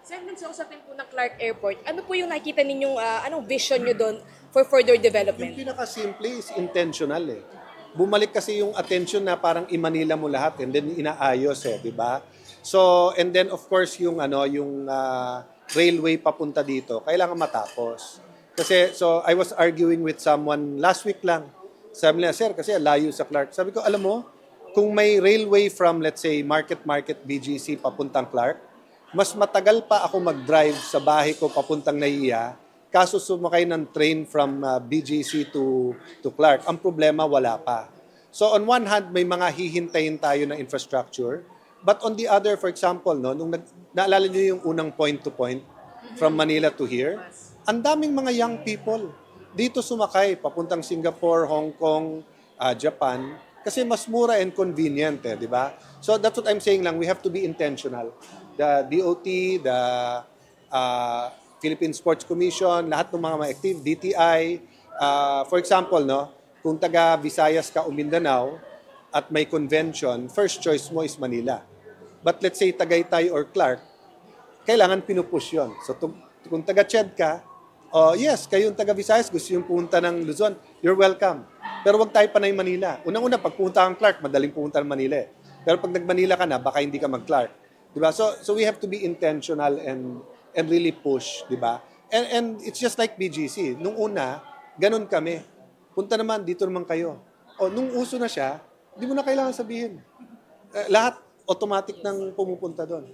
Sir, sa usapin po ng Clark Airport, ano po yung nakikita ninyong, anong vision nyo doon for further Yung development? pinaka-simple is intentional eh. Bumalik kasi yung attention na parang i-Manila mo lahat and then inaayos eh, di ba? So, and then of course yung railway papunta dito, kailangan matapos. Kasi so I was arguing with someone last week lang. Sabi niya, sir, kasi layo sa Clark. Sabi ko, alam mo, kung may railway from let's say Market BGC papuntang Clark, mas matagal pa ako mag-drive sa bahay ko papuntang Naiya, kaso sumakay ng train from BGC to Clark. Ang problema, wala pa. So on one hand, may mga hihintayin tayo na infrastructure. But on the other, for example, no, naalala niyo yung unang point-to-point from Manila to here, ang daming mga young people dito sumakay papuntang Singapore, Hong Kong, Japan, kasi mas mura and convenient, eh, di ba? So that's what I'm saying lang, we have to be intentional. The DOT, the Philippine Sports Commission, lahat ng mga ma-active, DTI, for example, no, kung taga Visayas ka o Mindanao at may convention, first choice mo is Manila. But let's say Tagaytay or Clark, kailangan pinupush yun. So kung taga Ched ka, yes, kayong taga Visayas, gusto yung punta ng Luzon, you're welcome. Pero wag tayo panay Manila. Unang-una, pag pumunta kang Clark, madaling pumunta ng Manila eh. Pero pag nag-Manila ka na, baka hindi ka mag-Clark. Diba? So we have to be intentional and really push, diba? And it's just like BGC. Nung una, ganun kami. Punta naman, dito naman kayo. Nung uso na siya, hindi mo na kailangan sabihin. Lahat automatic nang pumupunta doon.